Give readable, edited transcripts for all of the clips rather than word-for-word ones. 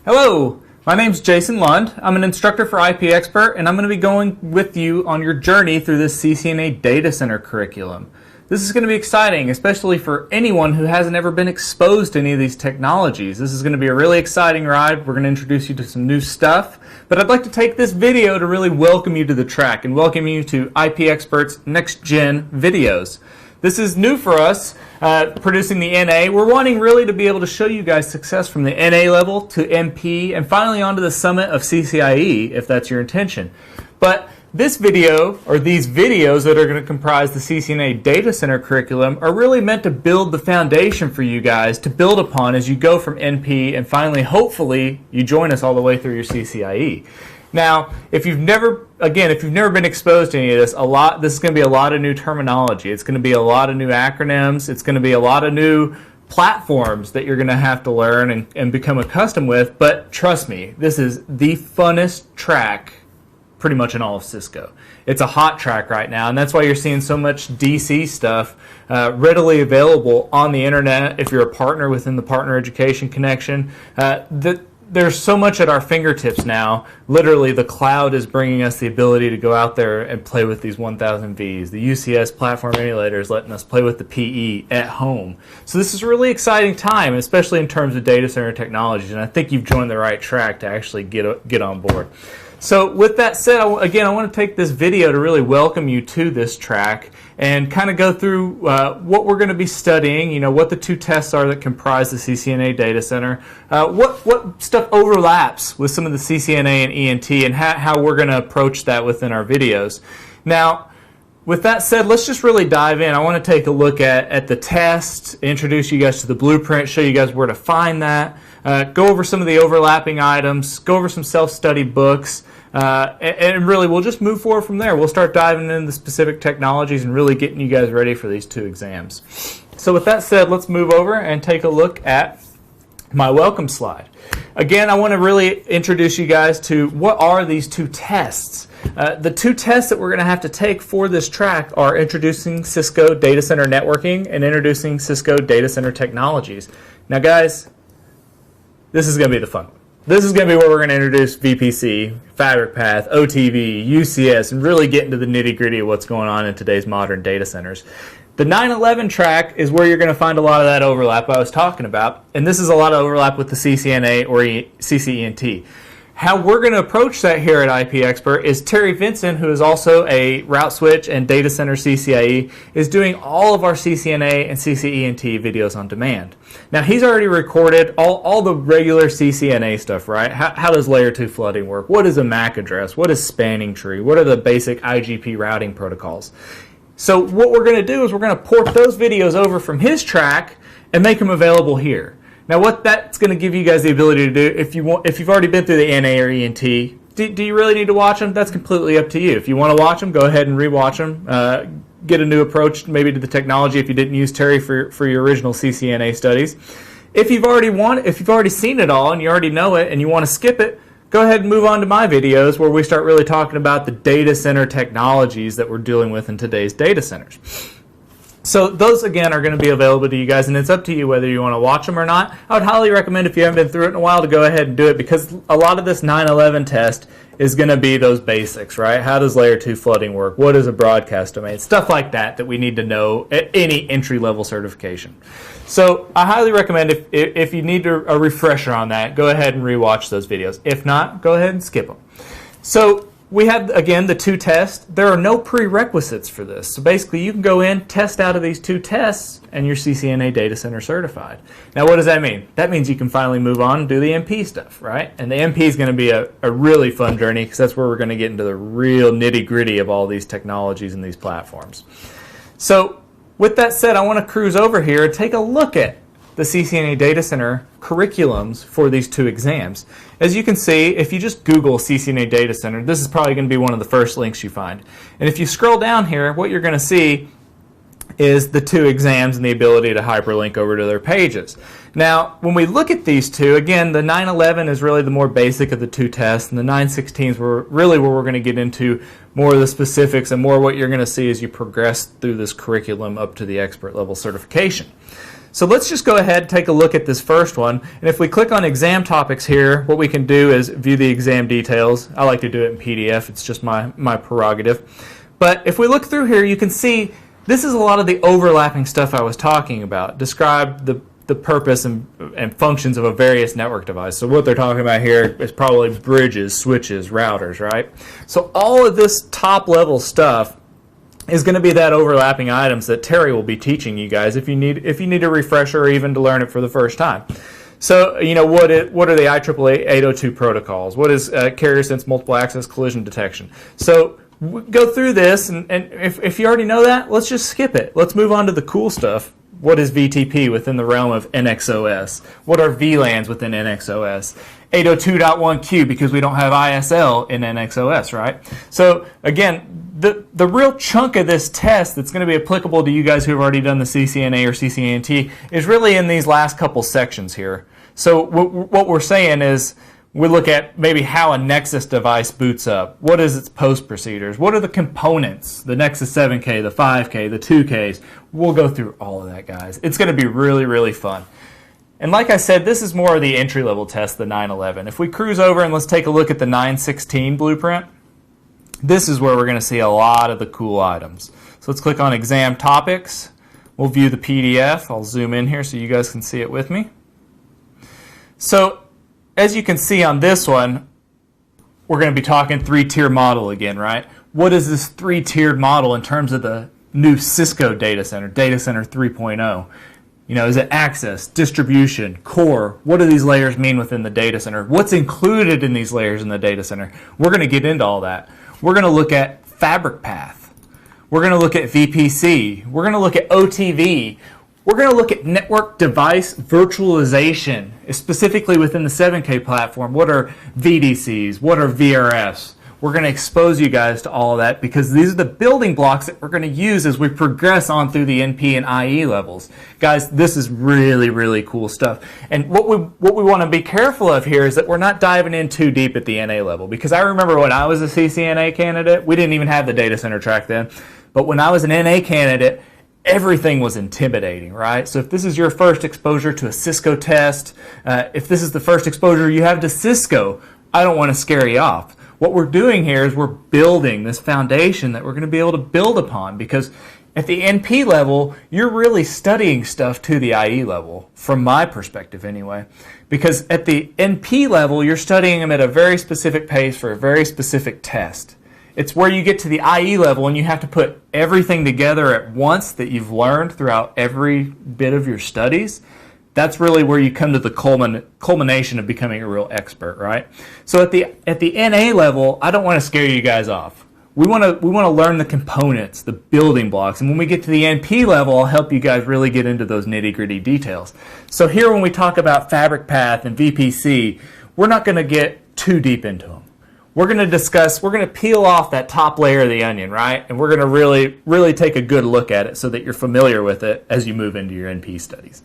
Hello, my name's Jason Lund. I'm an instructor for iPexpert, and I'm going to be going with you on your journey through this CCNA Data Center curriculum. This is going to be exciting, especially for anyone who hasn't ever been exposed to any of these technologies. This is going to be a really exciting ride. We're going to introduce you to some new stuff, but I'd like to take this video to really welcome you to the track and welcome you to iPexpert's Next Gen videos. This is new for us, producing the NA. We're wanting really to be able to show you guys success from the NA level to MP and finally onto the summit of CCIE, if that's your intention. But this video, or these videos that are going to comprise the CCNA Data Center curriculum, are really meant to build the foundation for you guys to build upon as you go from NP and finally, hopefully, you join us all the way through your CCIE. Now, if you've never been exposed to any of this, this is going to be a lot of new terminology. It's going to be a lot of new acronyms. It's going to be a lot of new platforms that you're going to have to learn and become accustomed with. But trust me, this is the funnest track pretty much in all of Cisco. It's a hot track right now, and that's why you're seeing so much DC stuff readily available on the internet. If you're a partner within the Partner Education Connection, there's so much at our fingertips now. Literally, the cloud is bringing us the ability to go out there and play with these 1000 Vs. The UCS platform emulator is letting us play with the PE at home. So this is a really exciting time, especially in terms of data center technologies, and I think you've joined the right track to actually get on board. So with that said, I want to take this video to really welcome you to this track and kind of go through what we're going to be studying, what the two tests are that comprise the CCNA Data Center, what stuff overlaps with some of the CCNA and ENT, and how we're going to approach that within our videos. Now, with that said, let's just really dive in. I want to take a look at the test, introduce you guys to the blueprint, show you guys where to find that, go over some of the overlapping items, go over some self-study books, and really we'll just move forward from there. We'll start diving into the specific technologies and really getting you guys ready for these two exams. So with that said, let's move over and take a look at my welcome slide. Again, I want to really introduce you guys to what are these two tests. The two tests that we're going to have to take for this track are introducing Cisco Data Center Networking and introducing Cisco Data Center Technologies. Now guys, this is going to be the fun one. This is going to be where we're going to introduce VPC, Fabric Path, OTV, UCS, and really get into the nitty-gritty of what's going on in today's modern data centers. The 9/11 track is where you're going to find a lot of that overlap I was talking about, and this is a lot of overlap with the CCNA or CCENT. How we're going to approach that here at iPexpert is Terry Vincent, who is also a route switch and data center CCIE, is doing all of our CCNA and CCENT videos on demand. Now, he's already recorded all the regular CCNA stuff, right? How does layer 2 flooding work? What is a MAC address? What is spanning tree? What are the basic IGP routing protocols? So what we're going to do is we're going to port those videos over from his track and make them available here. Now, what that's going to give you guys the ability to do, if you've already been through the NA or ENT, do you really need to watch them? That's completely up to you. If you want to watch them, go ahead and rewatch them. Get a new approach maybe to the technology if you didn't use Terry for your original CCNA studies. If you've already seen it all and you already know it and you want to skip it, go ahead and move on to my videos where we start really talking about the data center technologies that we're dealing with in today's data centers. So those, again, are going to be available to you guys, and it's up to you whether you want to watch them or not. I would highly recommend, if you haven't been through it in a while, to go ahead and do it, because a lot of this 9/11 test is going to be those basics, right? How does layer 2 flooding work? What is a broadcast domain? Stuff like that we need to know at any entry-level certification. So I highly recommend, if you need a refresher on that, go ahead and rewatch those videos. If not, go ahead and skip them. So we have, again, the two tests. There are no prerequisites for this. So basically, you can go in, test out of these two tests, and you're CCNA Data Center certified. Now, what does that mean? That means you can finally move on and do the MP stuff, right? And the MP is going to be a really fun journey, because that's where we're going to get into the real nitty-gritty of all these technologies and these platforms. So with that said, I want to cruise over here and take a look at the CCNA Data Center curriculums for these two exams. As you can see, if you just Google CCNA Data Center, this is probably going to be one of the first links you find. And if you scroll down here, what you're going to see is the two exams and the ability to hyperlink over to their pages. Now, when we look at these two, again, the 9/11 is really the more basic of the two tests, and the 9/16s were really where we're going to get into more of the specifics and more what you're going to see as you progress through this curriculum up to the expert level certification. So let's just go ahead and take a look at this first one. And if we click on exam topics here, what we can do is view the exam details. I like to do it in PDF. It's just my prerogative. But if we look through here, you can see this is a lot of the overlapping stuff I was talking about. Describe the purpose and functions of a various network device. So what they're talking about here is probably bridges, switches, routers, right? So all of this top level stuff is going to be that overlapping items that Terry will be teaching you guys if you need a refresher or even to learn it for the first time. So, what are the IEEE 802 protocols? What is carrier sense multiple access collision detection? So go through this, and if you already know that, let's just skip it. Let's move on to the cool stuff. What is VTP within the realm of NXOS? What are VLANs within NXOS? 802.1q, because we don't have ISL in NXOS, right? So again, the real chunk of this test that's going to be applicable to you guys who have already done the CCNA or CCNT is really in these last couple sections here. So what we're saying is we look at maybe how a Nexus device boots up. What is its post procedures? What are the components? The Nexus 7K, the 5K, the 2Ks. We'll go through all of that, guys. It's going to be really, really fun. And like I said, this is more of the entry-level test, the 911. If we cruise over and let's take a look at the 916 blueprint, this is where we're going to see a lot of the cool items. So let's click on exam topics. We'll view the PDF. I'll zoom in here so you guys can see it with me. So as you can see on this one, we're going to be talking three-tier model again, right? What is this three-tiered model in terms of the new Cisco data center 3.0? Is it access, distribution, core? What do these layers mean within the data center? What's included in these layers in the data center? We're going to get into all that. We're going to look at fabric path. We're going to look at VPC. We're going to look at OTV. We're going to look at network device virtualization, specifically within the 7K platform. What are VDCs? What are VRFs? We're going to expose you guys to all of that because these are the building blocks that we're going to use as we progress on through the NP and IE levels. Guys, this is really, really cool stuff. And what we want to be careful of here is that we're not diving in too deep at the NA level, because I remember when I was a CCNA candidate, we didn't even have the data center track then, but when I was an NA candidate, everything was intimidating, right? So if this is your first exposure to a Cisco test, if this is the first exposure you have to Cisco, I don't want to scare you off. What we're doing here is we're building this foundation that we're going to be able to build upon, because at the NP level, you're really studying stuff to the IE level, from my perspective anyway. Because at the NP level, you're studying them at a very specific pace for a very specific test. It's where you get to the IE level and you have to put everything together at once that you've learned throughout every bit of your studies. That's really where you come to the culmination of becoming a real expert, right? So at the NA level, I don't want to scare you guys off. We want to learn the components, the building blocks, and when we get to the NP level, I'll help you guys really get into those nitty-gritty details. So here, when we talk about fabric path and VPC, we're not going to get too deep into them. We're going to peel off that top layer of the onion, right? And we're going to really, really take a good look at it so that you're familiar with it as you move into your NP studies.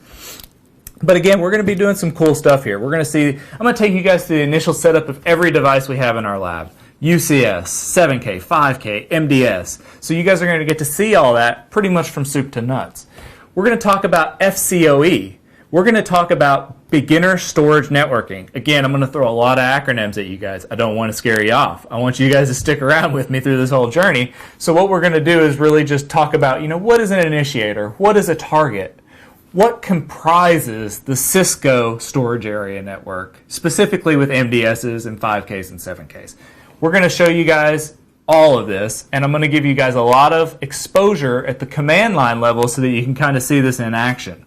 But again, we're going to be doing some cool stuff here. I'm going to take you guys through the initial setup of every device we have in our lab. UCS, 7K, 5K, MDS. So you guys are going to get to see all that pretty much from soup to nuts. We're going to talk about FCOE. We're going to talk about beginner storage networking. Again, I'm going to throw a lot of acronyms at you guys. I don't want to scare you off. I want you guys to stick around with me through this whole journey. So what we're going to do is really just talk about, what is an initiator? What is a target? What comprises the Cisco storage area network, specifically with MDSs and 5Ks and 7Ks? We're going to show you guys all of this, and I'm going to give you guys a lot of exposure at the command line level so that you can kind of see this in action.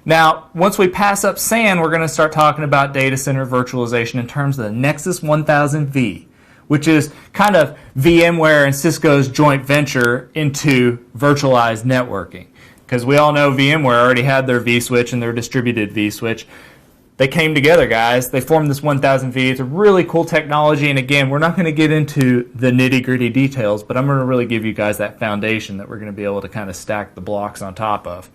Now, once we pass up SAN, we're going to start talking about data center virtualization in terms of the Nexus 1000V, which is kind of VMware and Cisco's joint venture into virtualized networking. Because we all know VMware already had their vSwitch and their distributed vSwitch. They came together, guys. They formed this 1000V. It's a really cool technology, and again, we're not going to get into the nitty-gritty details, but I'm going to really give you guys that foundation that we're going to be able to kind of stack the blocks on top of.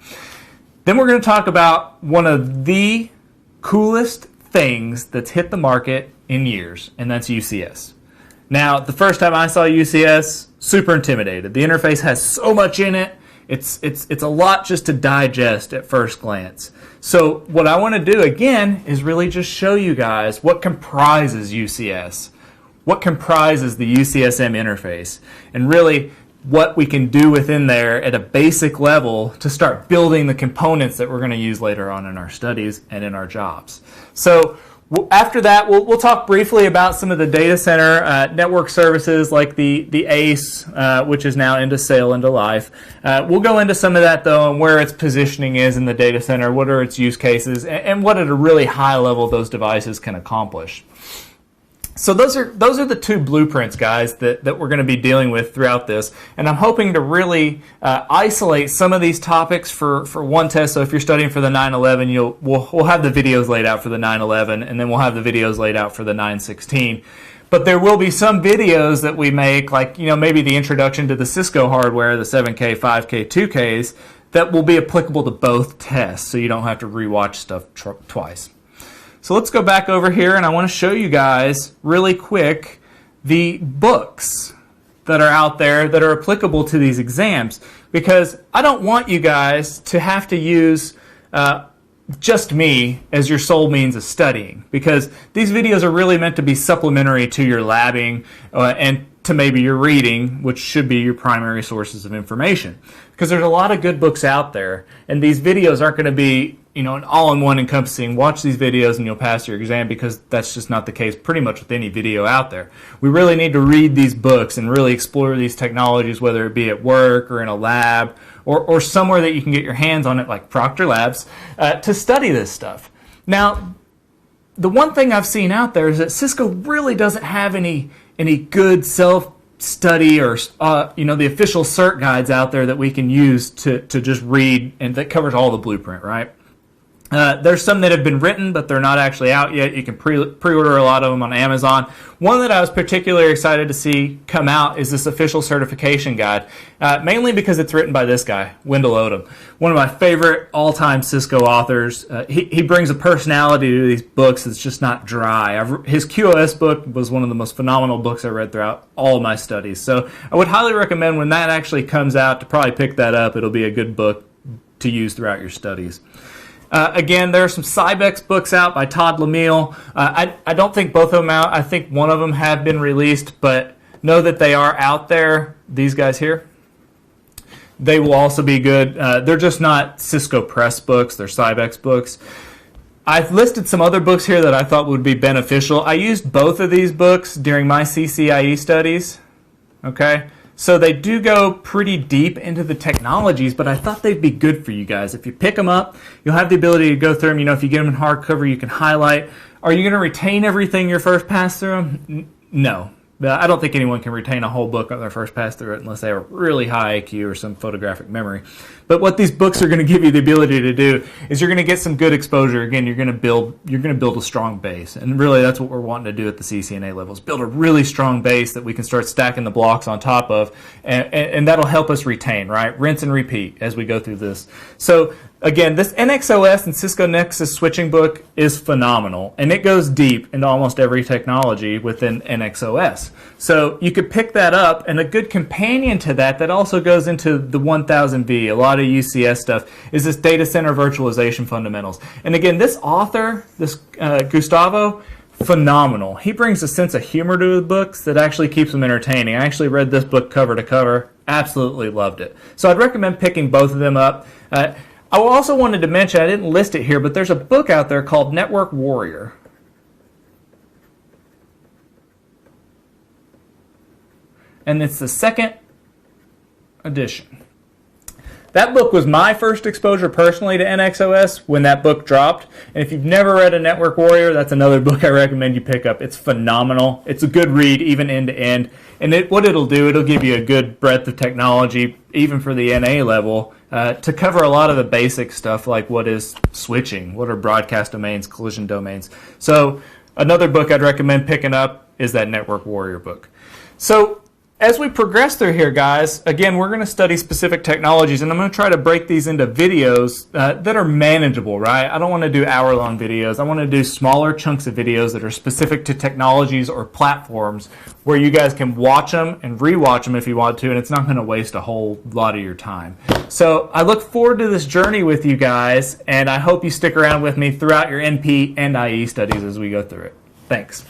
Then we're going to talk about one of the coolest things that's hit the market in years, and that's UCS. Now, the first time I saw UCS, super intimidated. The interface has so much in it. It's a lot just to digest at first glance. So what I want to do again is really just show you guys what comprises UCS, what comprises the UCSM interface, and really what we can do within there at a basic level to start building the components that we're going to use later on in our studies and in our jobs. So after that, we'll talk briefly about some of the data center network services like the ACE, which is now into sale, into life. We'll go into some of that, though, and where its positioning is in the data center, what are its use cases, and what at a really high level those devices can accomplish. So those are the two blueprints, guys, that we're going to be dealing with throughout this. And I'm hoping to really isolate some of these topics for one test. So if you're studying for the 911, we'll have the videos laid out for the 911, and then we'll have the videos laid out for the 916. But there will be some videos that we make, like maybe the introduction to the Cisco hardware, the 7K, 5K, 2Ks, that will be applicable to both tests, so you don't have to rewatch stuff twice. So let's go back over here, and I want to show you guys really quick the books that are out there that are applicable to these exams, because I don't want you guys to have to use just me as your sole means of studying, because these videos are really meant to be supplementary to your labbing and to maybe your reading, which should be your primary sources of information. Because there's a lot of good books out there, and these videos aren't going to be an all-in-one encompassing, watch these videos and you'll pass your exam, because that's just not the case pretty much with any video out there. We really need to read these books and really explore these technologies, whether it be at work or in a lab or somewhere that you can get your hands on it, like Proctor Labs, to study this stuff. Now, the one thing I've seen out there is that Cisco really doesn't have any good self-study or the official cert guides out there that we can use to just read, and that covers all the blueprint, right? There's some that have been written, but they're not actually out yet. You can pre-order a lot of them on Amazon. One that I was particularly excited to see come out is this official certification guide, mainly because it's written by this guy, Wendell Odom, one of my favorite all-time Cisco authors. He brings a personality to these books that's just not dry. His QoS book was one of the most phenomenal books I read throughout all of my studies. So I would highly recommend when that actually comes out to probably pick that up. It'll be a good book to use throughout your studies. Again, there are some Cybex books out by Todd Lemiel. I don't think both of them out. I think one of them have been released, but know that they are out there. These guys here, they will also be good. They're just not Cisco Press books. They're Cybex books. I've listed some other books here that I thought would be beneficial. I used both of these books during my CCIE studies. Okay? So they do go pretty deep into the technologies, but I thought they'd be good for you guys. If you pick them up, you'll have the ability to go through them. If you get them in hardcover, you can highlight. Are you going to retain everything your first pass through them? No. I don't think anyone can retain a whole book on their first pass through it unless they have a really high IQ or some photographic memory. But what these books are going to give you the ability to do is you're going to get some good exposure. Again, you're going to build a strong base, and really that's what we're wanting to do at the CCNA levels: build a really strong base that we can start stacking the blocks on top of, and that'll help us retain. Right, rinse and repeat as we go through this. So again, this NXOS and Cisco Nexus switching book is phenomenal, and it goes deep into almost every technology within NXOS. So you could pick that up, and a good companion to that also goes into the 1000V, a lot of UCS stuff, is this data center virtualization fundamentals. And again, this author, this Gustavo, phenomenal. He brings a sense of humor to the books that actually keeps them entertaining. I actually read this book cover to cover, absolutely loved it. So I'd recommend picking both of them up. I also wanted to mention, I didn't list it here, but there's a book out there called Network Warrior. And it's the second edition. That book was my first exposure personally to NXOS when that book dropped. And if you've never read a Network Warrior, that's another book I recommend you pick up. It's phenomenal. It's a good read, even end to end. And what it'll do, it'll give you a good breadth of technology, even for the NA level, to cover a lot of the basic stuff like what is switching, what are broadcast domains, collision domains. So another book I'd recommend picking up is that Network Warrior book. So as we progress through here, guys, again, we're going to study specific technologies, and I'm going to try to break these into videos that are manageable, right? I don't want to do hour-long videos. I want to do smaller chunks of videos that are specific to technologies or platforms where you guys can watch them and rewatch them if you want to, and it's not going to waste a whole lot of your time. So I look forward to this journey with you guys, and I hope you stick around with me throughout your NP and IE studies as we go through it. Thanks.